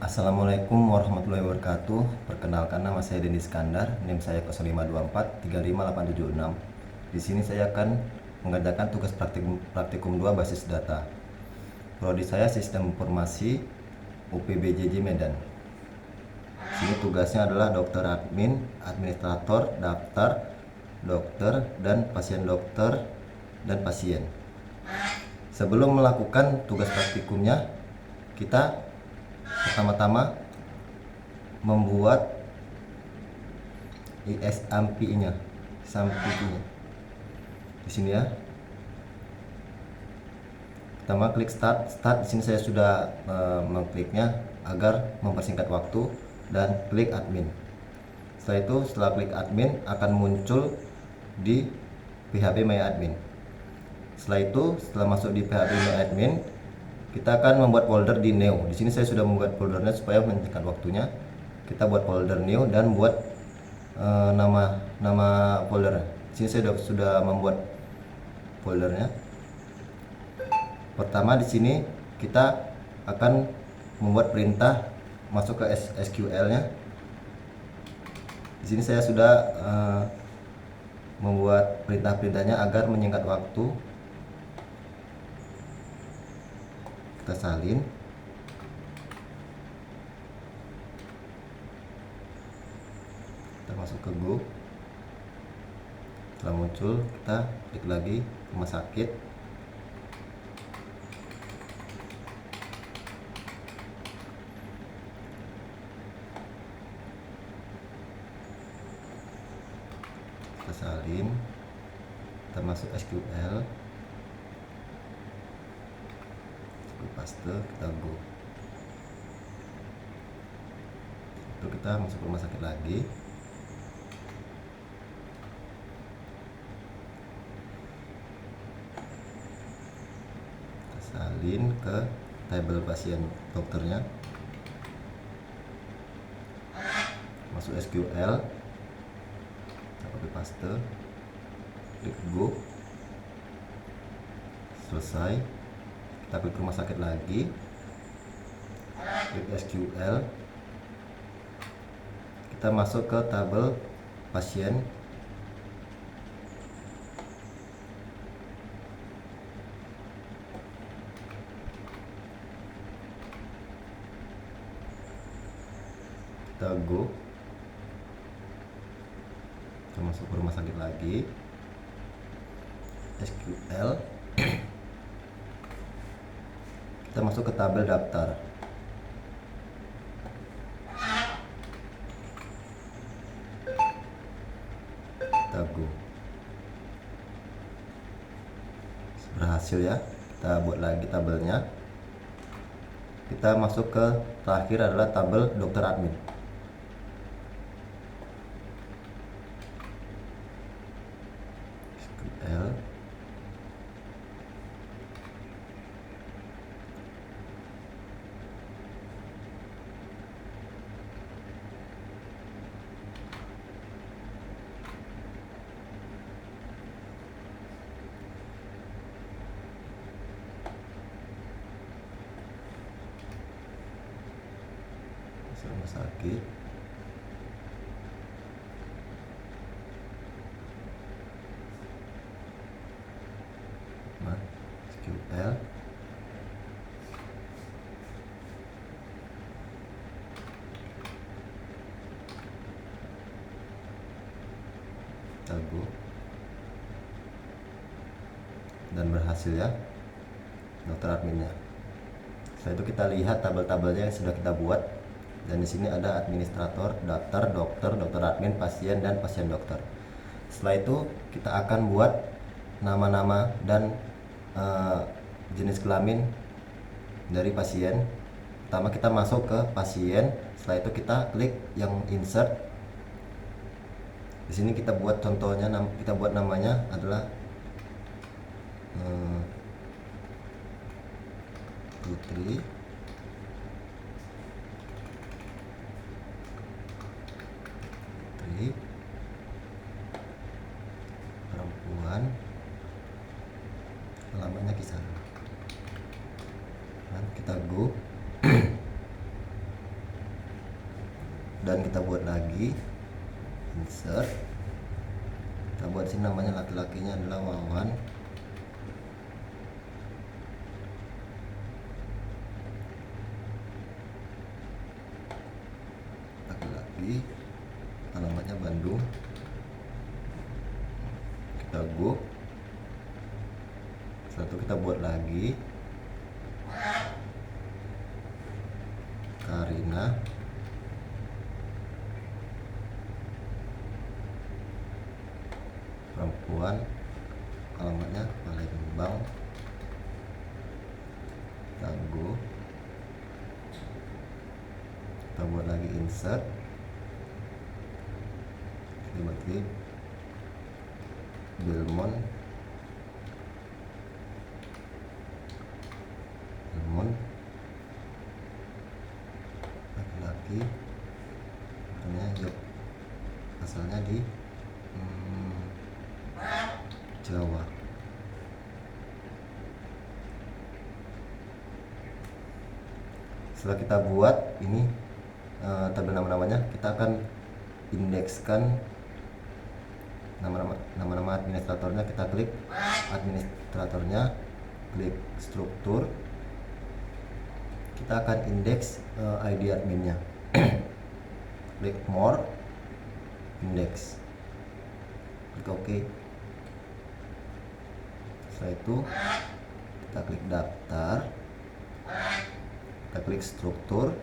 Assalamualaikum warahmatullahi wabarakatuh. Perkenalkan, nama saya Dendi Iskandar, NIM saya 0524 35876. Di sini saya akan mengerjakan tugas praktikum 2 basis data. Prodi saya Sistem Informasi UPBJJ Medan. Di sini tugasnya adalah dokter admin, administrator, daftar, dokter, dan pasien. Sebelum melakukan tugas praktikumnya, kita pertama-tama membuat ISAMPI-nya, di sini ya. Pertama klik start. Di sini saya sudah mengkliknya agar mempersingkat waktu, dan klik admin. Setelah klik admin akan muncul di PHP My Admin. Setelah masuk di PHP My Admin, kita akan membuat folder di new. Di sini saya sudah membuat foldernya supaya menyingkat waktunya. Kita buat folder new dan buat nama folder. Di sini saya sudah membuat foldernya. Pertama di sini kita akan membuat perintah masuk ke SQL-nya. Di sini saya sudah membuat perintah-perintahnya agar menyingkat waktu. Kita salin. Kita masuk ke Go. Setelah muncul, kita klik lagi rumah sakit. Kita salin. Kita masuk SQL. Paste, kita Go. Lalu kita masuk rumah sakit lagi. Kita salin ke tabel pasien dokternya. Masuk SQL. Kita copy paste. Klik Go. Selesai. Kita klik rumah sakit lagi, klik SQL, kita masuk ke tabel pasien. Kita Go. Kita masuk ke rumah sakit lagi, SQL. Kita masuk ke tabel daftar. Kita Go. Berhasil ya. Kita buat lagi tabelnya. Kita masuk ke terakhir adalah tabel dokter admin. SQL. Rumah sakit. SQL. Kita Go. Dan berhasil ya dokter adminnya. Setelah itu kita lihat tabel-tabelnya yang sudah kita buat. Dan di sini ada administrator, daftar, dokter, dokter admin, pasien, dan pasien dokter. Setelah itu kita akan buat nama-nama dan jenis kelamin dari pasien. Pertama kita masuk ke pasien. Setelah itu kita klik yang insert. Di sini kita buat contohnya, kita buat namanya adalah Putri. Perempuan, alamatnya Kisah. Kita Go. dan kita buat lagi insert. Kita buat sini namanya laki-lakinya adalah Wawan. Laki-laki, alamatnya Bandung. Kita go. Setelah itu kita buat lagi Karina, perempuan, alamatnya Palembang. Kita go. Kita buat lagi insert, klik Belmont, laki-laki, namanya Yop, asalnya di Jawa. Setelah kita buat ini tabel nama-namanya, kita akan indekskan nama-nama administratornya. Kita klik administratornya, klik struktur, kita akan indeks ID adminnya. Klik more, index, klik OK. Setelah itu kita klik daftar, kita klik struktur,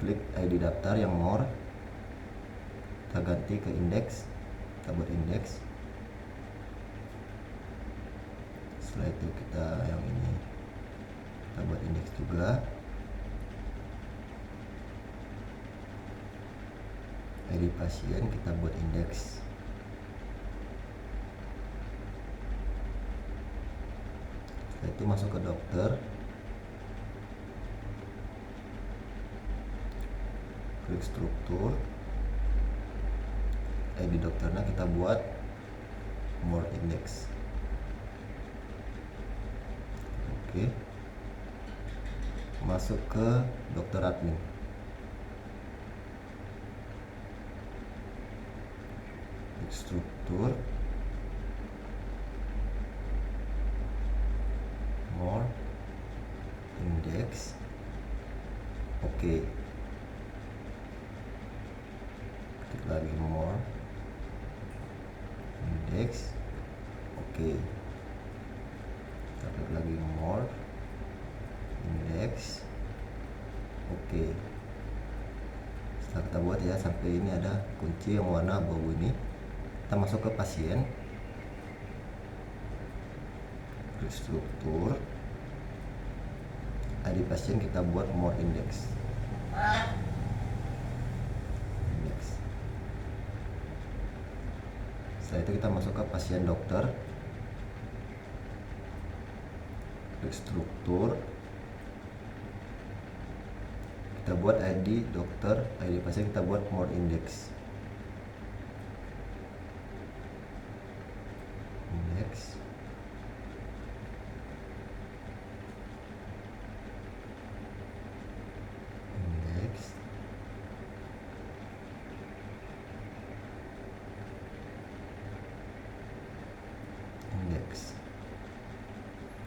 klik ID daftar yang more, kita ganti ke indeks, kita buat indeks. Setelah itu kita yang ini kita buat indeks juga. ID pasien kita buat indeks. Setelah itu masuk ke dokter, klik struktur, ID dokternya kita buat more index. Oke. Masuk ke dokter admin, klik struktur, more index. Oke. Klik lagi more index. Oke. Kita klik lagi more index. Oke. Setelah kita buat ya sampai ini ada kunci yang warna abu-abu ini, kita masuk ke pasien, klik struktur, ID pasien kita buat more index. Setelah itu kita masuk ke pasien dokter, klik struktur, kita buat ID dokter, ID pasien kita buat more index. Index. Index. Index.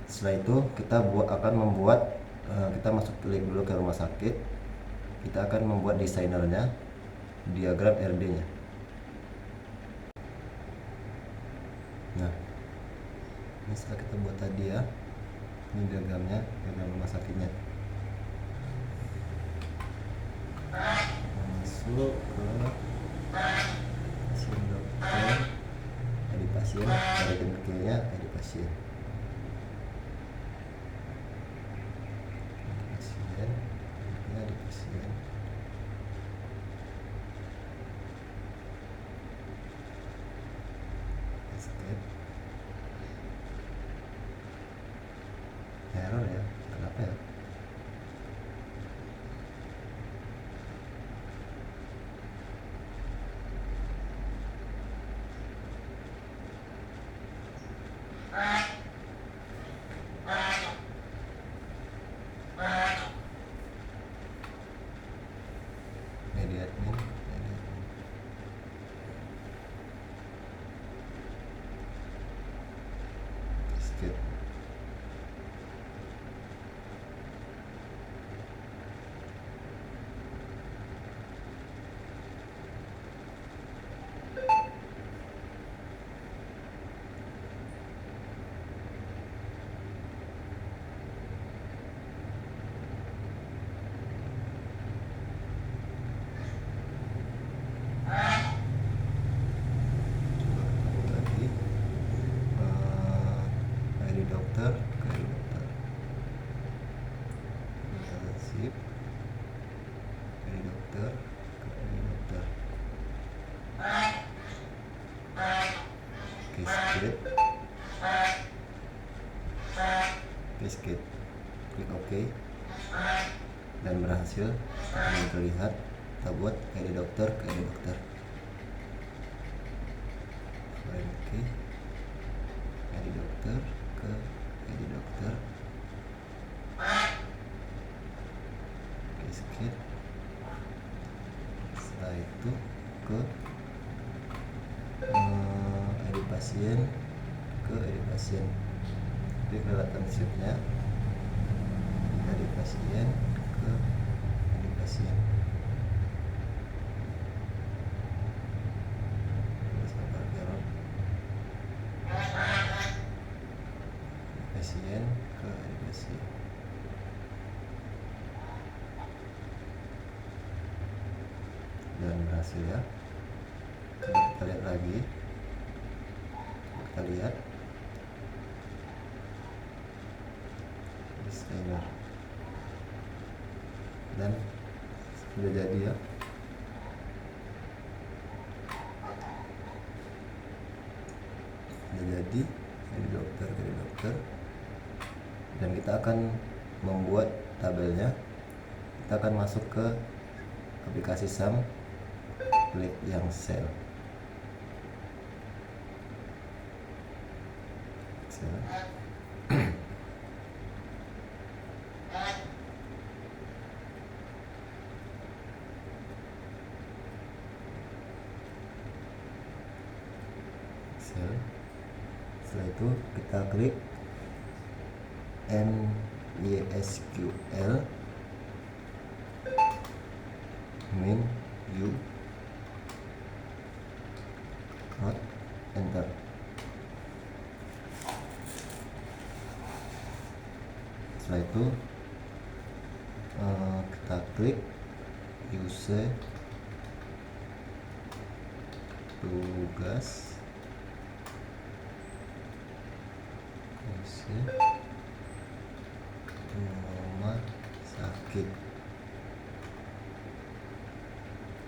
Setelah itu kita akan membuat kita masuk klik dulu ke rumah sakit, kita akan membuat desainernya, diagram RD-nya. Nah, ini setelah kita buat tadi ya, ini diagramnya, diagram rumah sakitnya. Masuk ke pasien dokter, ID pasien, cari kliknya ID pasien. ID pasien. Escape. Error ya, kenapa ya? admin. Skip. Lagi ID dokter ke ID dokter, sip, ID dokter ke ID dokter, skip, skip, klik OK, dan berhasil. Ini terlihat. Kita buat ID dokter ke ID dokter. OK, ID dokter ke ID dokter, skip. Setelah itu ke ID pasien ke ID pasien, klik relationship-nya, ID pasien ke ID pasien. Pasien ke ID pasien. Dan berhasil ya. Coba kita lihat lagi. Kita lihat disclaimer, dan sudah jadi ya. Sudah jadi dari dokter ke dokter, dan kita akan membuat tabelnya. Kita akan masuk ke aplikasi SAM, klik yang sel. Setelah itu kita klik MySQL min u not enter. Setelah itu kita klik use tugas, rumah sakit.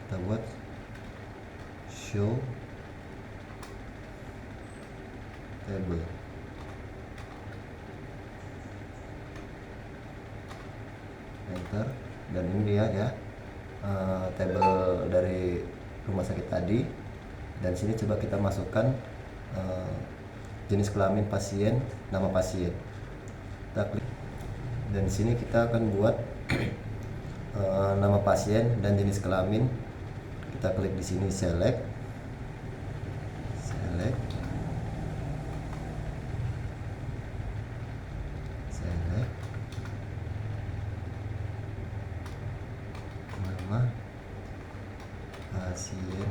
Kita buat show table, enter, dan ini dia ya table dari rumah sakit tadi. Dan sini coba kita masukkan jenis kelamin pasien, nama pasien. Kita klik, dan sini kita akan buat nama pasien dan jenis kelamin. Kita klik di sini select, nama pasien,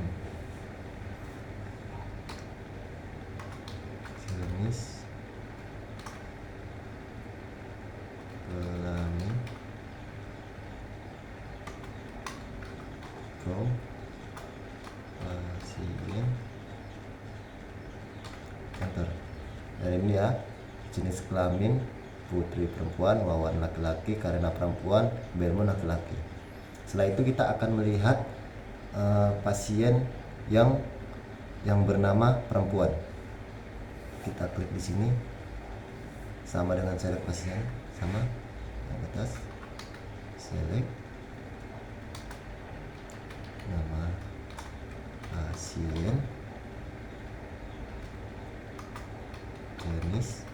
jenis kelamin, from pasien, enter. Dan ini ya, jenis kelamin Putri perempuan, Wawan laki-laki, karena perempuan, Belmon laki-laki. Setelah itu kita akan melihat pasien yang bernama perempuan. Kita klik di sini, sama dengan select pasien, sama yang atas, select nama pasien, jenis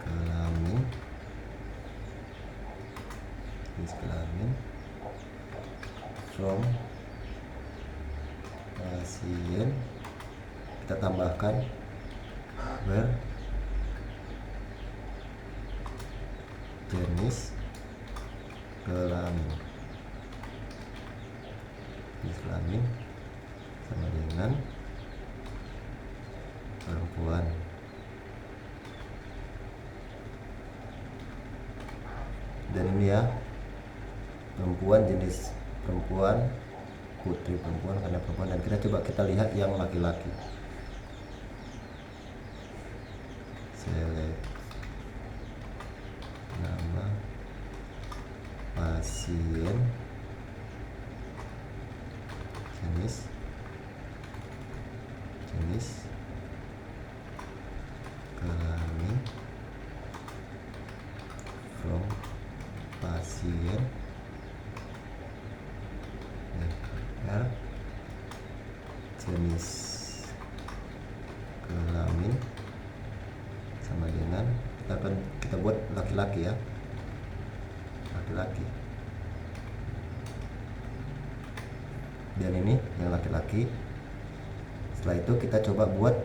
kelamin, jenis kelamin, from pasien, kita tambahkan berjenis kelamin. Jenis kelamin sama dengan perempuan. Dan ini ya, perempuan, jenis perempuan, putri perempuan karena perempuan. Dan kita lihat yang laki-laki. Select nama pasien, jenis kelamin, from pasien, jenis kelamin sama dengan kita buat laki-laki ya, laki-laki. Dan ini yang laki-laki. Setelah itu kita coba buat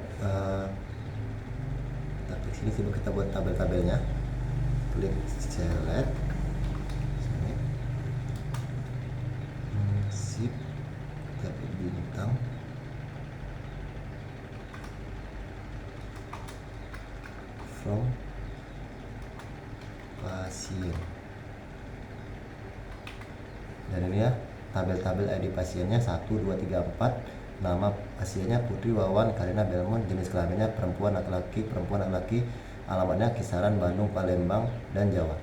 klik sini, coba kita buat tabel-tabelnya. Klik select, sip, tapi bintang, from pasien. Dan ini ya, tabel-tabel ID pasiennya 1, 2, 3, 4. Nama pasiennya Putri Wawan Karina Belmont, jenis kelaminnya perempuan laki-laki, alamatnya kisaran Bandung, Palembang, dan Jawa.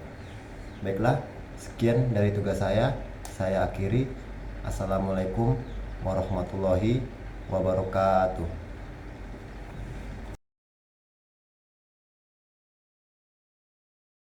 Baiklah, sekian dari tugas saya akhiri. Assalamualaikum warahmatullahi wabarakatuh.